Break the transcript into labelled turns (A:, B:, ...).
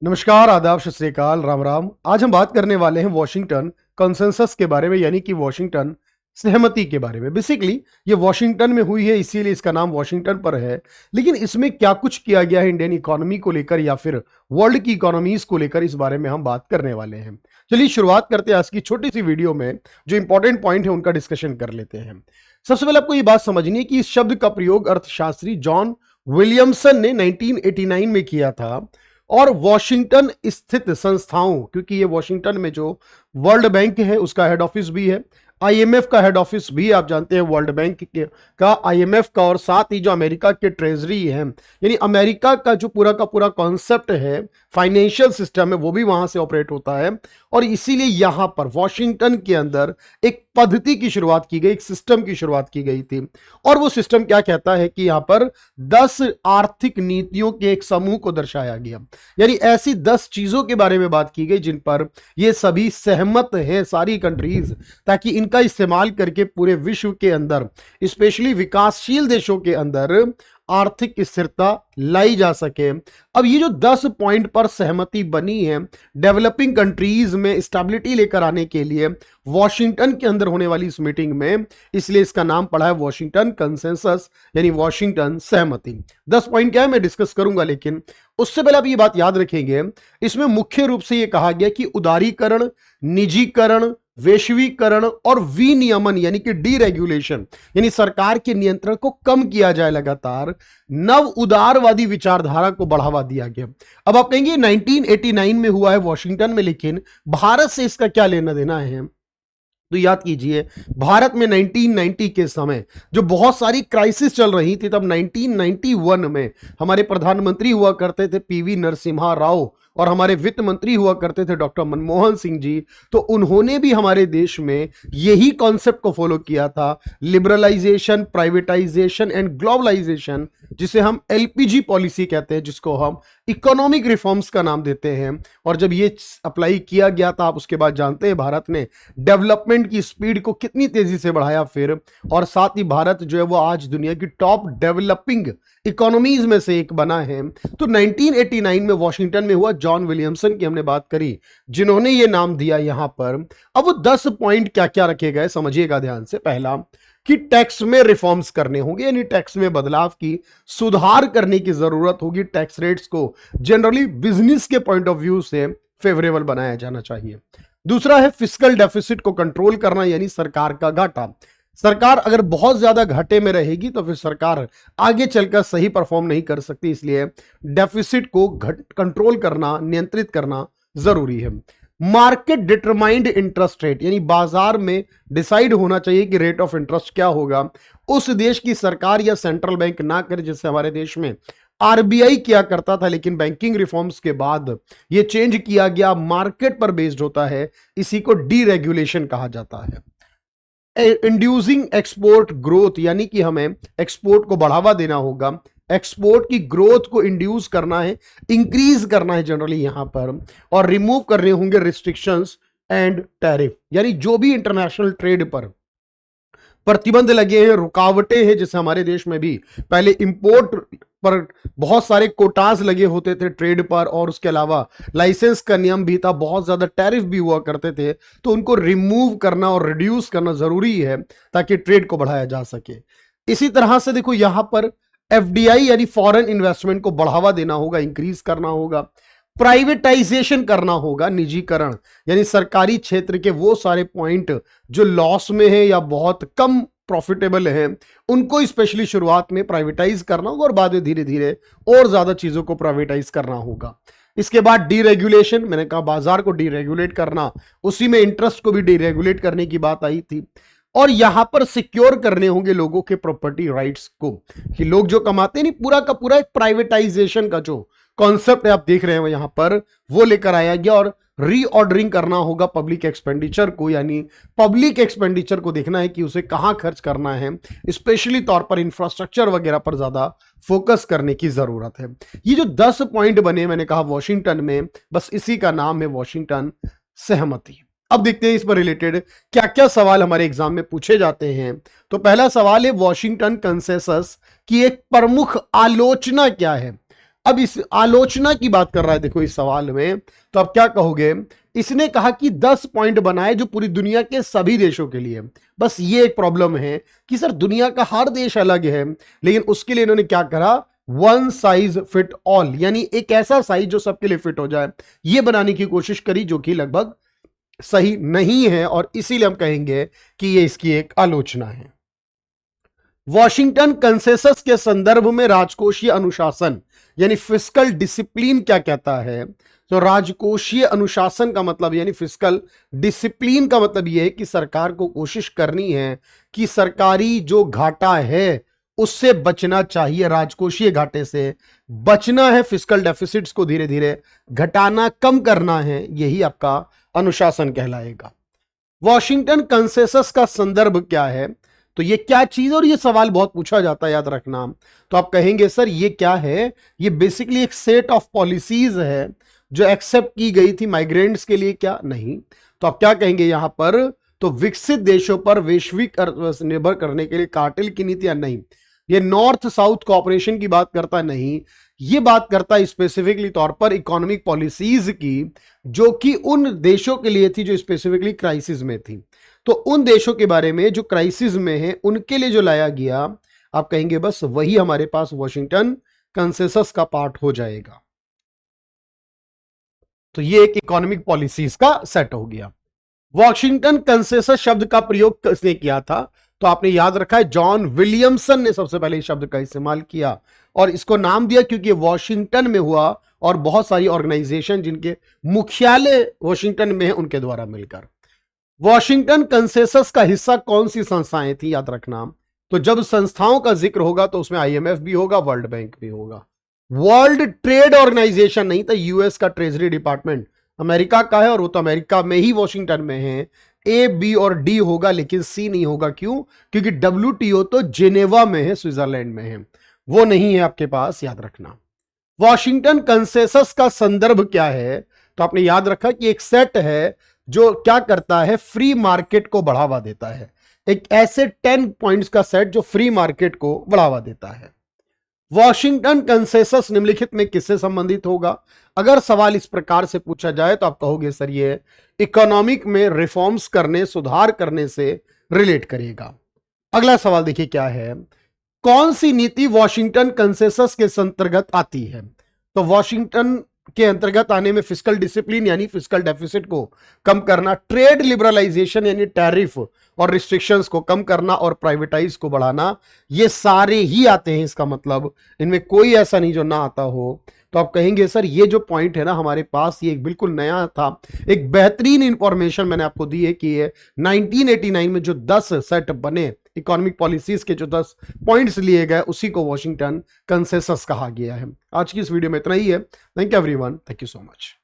A: नमस्कार, आदाब, सत श्री अकाल, राम राम। आज हम बात करने वाले हैं वॉशिंगटन कंसेंसस के बारे में, यानी कि वॉशिंगटन सहमति के बारे में। बेसिकली ये वॉशिंगटन में हुई है, इसीलिए इसका नाम वॉशिंगटन पर है। लेकिन इसमें क्या कुछ किया गया है इंडियन इकोनॉमी को लेकर या फिर वर्ल्ड की इकोनॉमीज को लेकर, इस बारे में हम बात करने वाले हैं। चलिए शुरुआत करते हैं आज की छोटी सी वीडियो में। जो इंपॉर्टेंट पॉइंट है उनका डिस्कशन कर लेते हैं। सबसे पहले आपको ये बात समझनी है कि इस शब्द का प्रयोग अर्थशास्त्री जॉन विलियमसन ने 1989 में किया था। और वॉशिंगटन स्थित संस्थाओं, क्योंकि ये वॉशिंगटन में जो वर्ल्ड बैंक है उसका हेड ऑफिस भी है, आईएमएफ का हेड ऑफिस भी आप जानते हैं, वर्ल्ड बैंक का, आईएमएफ का, और साथ ही जो अमेरिका के ट्रेजरी है, यानी अमेरिका का जो पूरा का पूरा कॉन्सेप्ट है, फाइनेंशियल सिस्टम है, वो भी वहां से ऑपरेट होता है। और इसीलिए यहां पर वॉशिंगटन के अंदर एक पद्धति की शुरुआत की गई, एक सिस्टम की शुरुआत की गई थी। और वो सिस्टम क्या कहता है कि यहां पर 10 आर्थिक नीतियों के एक समूह को दर्शाया गया, यानी ऐसी 10 चीजों के बारे में बात की गई जिन पर ये सभी सहमत हैं, सारी कंट्रीज, ताकि इनका इस्तेमाल करके पूरे विश्व के अंदर, स्पेशली विकासशील देशों के अंदर, आर्थिक स्थिरता लाई जा सके। अब ये जो 10 पॉइंट पर सहमति बनी है डेवलपिंग कंट्रीज में स्टेबिलिटी लेकर आने के लिए वॉशिंगटन के अंदर होने वाली इस मीटिंग में, इसलिए इसका नाम पड़ा है वॉशिंगटन कंसेंसस, यानी वॉशिंगटन सहमति। 10 पॉइंट क्या है मैं डिस्कस करूंगा, लेकिन उससे पहले आप ये बात याद रखेंगे, इसमें मुख्य रूप से यह कहा गया कि उदारीकरण, निजीकरण, वैश्वीकरण और विनियमन, यानी कि डीरेगुलेशन, यानी सरकार के नियंत्रण को कम किया जाए लगातार। नव उदारवादी विचारधारा को बढ़ावा दिया गया। अब आप कहेंगे 1989 में हुआ है वॉशिंगटन में, लेकिन भारत से इसका क्या लेना देना है? तो याद कीजिए, भारत में 1990 के समय जो बहुत सारी क्राइसिस चल रही थी, तब 1991 में हमारे प्रधानमंत्री हुआ करते थे पीवी नरसिम्हा राव, और हमारे वित्त मंत्री हुआ करते थे डॉक्टर मनमोहन सिंह जी। तो उन्होंने भी हमारे देश में यही कॉन्सेप्ट को फॉलो किया था, लिबरलाइजेशन, प्राइवेटाइजेशन एंड ग्लोबलाइजेशन, जिसे हम एलपीजी पॉलिसी कहते हैं, जिसको हम इकोनॉमिक रिफॉर्म्स का नाम देते हैं। और जब ये अप्लाई किया गया था, आप उसके बाद जानते हैं भारत ने डेवलपमेंट की स्पीड को कितनी तेजी से बढ़ाया फिर, और साथ ही भारत जो है वो आज दुनिया की टॉप डेवलपिंग इकोनॉमीज में से एक बना है। तो 1989 में वॉशिंगटन में हुआ, जॉन विलियमसन की हमने बात करी, जिन्होंने ये नाम दिया यहां पर। अब वो 10 पॉइंट क्या क्या रखे गए समझिएगा ध्यान से। पहला कि टैक्स में रिफॉर्म्स करने होंगे, यानी टैक्स में बदलाव की, सुधार करने की जरूरत होगी। टैक्स रेट्स को जनरली बिजनेस के पॉइंट ऑफ व्यू से फेवरेबल बनाया जाना चाहिए। दूसरा है फिस्कल डेफिसिट को कंट्रोल करना, यानी सरकार का घाटा। सरकार अगर बहुत ज्यादा घाटे में रहेगी तो फिर सरकार आगे चलकर सही परफॉर्म नहीं कर सकती, इसलिए डेफिसिट को कंट्रोल करना, नियंत्रित करना जरूरी है। मार्केट डिटरमाइंड इंटरेस्ट रेट, यानी बाजार में डिसाइड होना चाहिए कि रेट ऑफ इंटरेस्ट क्या होगा। उस देश की सरकार या सेंट्रल बैंक ना करे, जैसे हमारे देश में आरबीआई किया करता था, लेकिन बैंकिंग रिफॉर्म्स के बाद यह चेंज किया गया, मार्केट पर बेस्ड होता है, इसी को डीरेगुलेशन कहा जाता है। इंड्यूसिंग एक्सपोर्ट ग्रोथ, यानी कि हमें एक्सपोर्ट को बढ़ावा देना होगा, एक्सपोर्ट की ग्रोथ को इंड्यूस करना है, इंक्रीज करना है जनरली यहां पर। और रिमूव करने होंगे रिस्ट्रिक्शंस एंड टैरिफ, यानी जो भी इंटरनेशनल ट्रेड पर प्रतिबंध लगे हैं, रुकावटें हैं, जैसे हमारे देश में भी पहले इंपोर्ट पर बहुत सारे कोटास लगे होते थे ट्रेड पर, और उसके अलावा लाइसेंस का नियम भी था, बहुत ज्यादा टैरिफ भी हुआ करते थे। तो उनको रिमूव करना और रिड्यूस करना जरूरी है ताकि ट्रेड को बढ़ाया जा सके। इसी तरह से देखो यहां पर एफडीआई यानी फॉरेन इन्वेस्टमेंट को बढ़ावा देना होगा, इंक्रीज करना होगा। प्राइवेटाइजेशन करना होगा, निजीकरण, यानी सरकारी क्षेत्र के वो सारे पॉइंट जो लॉस में है या बहुत कम प्रॉफिटेबल है, उनको स्पेशली शुरुआत में प्राइवेटाइज करना होगा, और बाद में धीरे धीरे और ज्यादा चीजों को प्राइवेटाइज करना होगा। इसके बाद डीरेगुलेशन, मैंने कहा बाजार को डीरेगुलेट करना, उसी में इंटरेस्ट को भी डीरेगुलेट करने की बात आई थी। और यहां पर सिक्योर करने होंगे लोगों के प्रॉपर्टी राइट्स को, कि लोग जो कमाते नहीं, पूरा का पूरा एक प्राइवेटाइजेशन का जो कॉन्सेप्ट है आप देख रहे हैं यहां पर, वो लेकर आया गया। और रीऑर्डरिंग करना होगा पब्लिक एक्सपेंडिचर को, यानी पब्लिक एक्सपेंडिचर को देखना है कि उसे कहां खर्च करना है, स्पेशली तौर पर इंफ्रास्ट्रक्चर वगैरह पर ज्यादा फोकस करने की जरूरत है। ये जो 10 पॉइंट बने, मैंने कहा वॉशिंगटन में, बस इसी का नाम है वॉशिंगटन सहमति। अब देखते हैं इस पर रिलेटेड क्या क्या सवाल हमारे एग्जाम में पूछे जाते हैं। तो पहला सवाल है वॉशिंगटन कंसेंसस की एक प्रमुख आलोचना क्या है। अब इस आलोचना की बात कर रहा है, देखो इस सवाल में, तो आप क्या कहोगे? इसने कहा कि 10 पॉइंट बनाए जो पूरी दुनिया के सभी देशों के लिए। बस ये एक प्रॉब्लम है कि सर दुनिया का हर देश अलग है, लेकिन उसके लिए इन्होंने क्या करा? वन साइज फिट ऑल, यानी एक ऐसा साइज जो सबके लिए फिट हो जाए, ये बनाने की कोशिश करी, जो कि लगभग सही नहीं है, और इसीलिए हम कहेंगे कि ये इसकी एक आलोचना है। वॉशिंगटन कंसेंसस के संदर्भ में राजकोषीय अनुशासन यानी फिस्कल डिसिप्लिन क्या कहता है? तो राजकोषीय अनुशासन का मतलब यानी फिस्कल डिसिप्लिन का मतलब यह है कि सरकार को कोशिश करनी है कि सरकारी जो घाटा है उससे बचना चाहिए, राजकोषीय घाटे से बचना है, फिस्कल डेफिसिट्स को धीरे धीरे घटाना, कम करना है, यही आपका अनुशासन कहलाएगा। वॉशिंगटन कंसेंसस का संदर्भ क्या है? तो ये क्या चीज, और ये सवाल बहुत पूछा जाता है, याद रखना। तो आप कहेंगे सर ये क्या है? ये बेसिकली एक सेट ऑफ पॉलिसीज है जो एक्सेप्ट की गई थी माइग्रेंट्स के लिए, क्या नहीं? तो आप क्या कहेंगे यहां पर? तो विकसित देशों पर वैश्विक निर्भर करने के लिए कार्टेल की नीतियां नहीं। ये नॉर्थ साउथ कोऑपरेशन की बात करता नहीं, ये बात करता है स्पेसिफिकली तौर पर इकोनॉमिक पॉलिसीज की, जो कि उन देशों के लिए थी जो स्पेसिफिकली क्राइसिस में थी। तो उन देशों के बारे में जो क्राइसिस में है उनके लिए जो लाया गया, आप कहेंगे बस वही हमारे पास वॉशिंगटन कंसेंसस का पार्ट हो जाएगा। तो ये एक इकोनॉमिक पॉलिसीज का सेट हो गया। वॉशिंगटन कंसेंसस शब्द का प्रयोग किसने किया था? तो आपने याद रखा है जॉन विलियमसन ने सबसे पहले इस शब्द का इस्तेमाल किया, और इसको नाम दिया क्योंकि वॉशिंगटन में हुआ और बहुत सारी ऑर्गेनाइजेशन जिनके मुख्यालय वॉशिंगटन में है उनके द्वारा मिलकर। वॉशिंगटन कंसेंसस का हिस्सा कौन सी संस्थाएं थी? याद रखना। तो जब संस्थाओं का जिक्र होगा तो उसमें आईएमएफ भी होगा, वर्ल्ड बैंक भी होगा। वर्ल्ड ट्रेड ऑर्गेनाइजेशन नहीं था, यूएस का ट्रेजरी डिपार्टमेंट अमेरिका का है, और वो तो अमेरिका में ही वॉशिंगटन में है। ए, बी और डी होगा लेकिन सी नहीं होगा। क्यों? क्योंकि डब्ल्यूटीओ तो जेनेवा में है, स्विट्जरलैंड में है, वो नहीं है आपके पास, याद रखना। वॉशिंगटन कंसेंसस का संदर्भ क्या है? तो आपने याद रखा कि एक सेट है जो क्या करता है, फ्री मार्केट को बढ़ावा देता है। एक ऐसे 10 पॉइंट्स का सेट जो फ्री मार्केट को बढ़ावा देता है। वॉशिंगटन कंसेंसस निम्नलिखित में किससे संबंधित होगा? अगर सवाल इस प्रकार से पूछा जाए तो आप कहोगे सर ये इकोनॉमिक में रिफॉर्म्स करने, सुधार करने से रिलेट करेगा। अगला सवाल देखिए क्या है, कौन सी नीति वॉशिंगटन कंसेंसस के अंतर्गत आती है? तो वॉशिंगटन के अंतर्गत आने में फिस्कल डिसिप्लिन यानी फिस्कल डेफिसिट को कम करना, ट्रेड लिबरलाइजेशन यानी टैरिफ और रिस्ट्रिक्शंस को कम करना, और प्राइवेटाइज को बढ़ाना, ये सारे ही आते हैं। इसका मतलब इनमें कोई ऐसा नहीं जो ना आता हो। तो आप कहेंगे सर ये जो पॉइंट है ना हमारे पास, ये एक बिल्कुल नया था, एक बेहतरीन इंफॉर्मेशन मैंने आपको दी है कि ये 1989 में जो 10 सेट बने इकोनॉमिक पॉलिसीज के, जो 10 पॉइंट्स लिए गए, उसी को वॉशिंगटन कंसेंसस कहा गया है। आज की इस वीडियो में इतना ही है। Thank you everyone, thank you so much.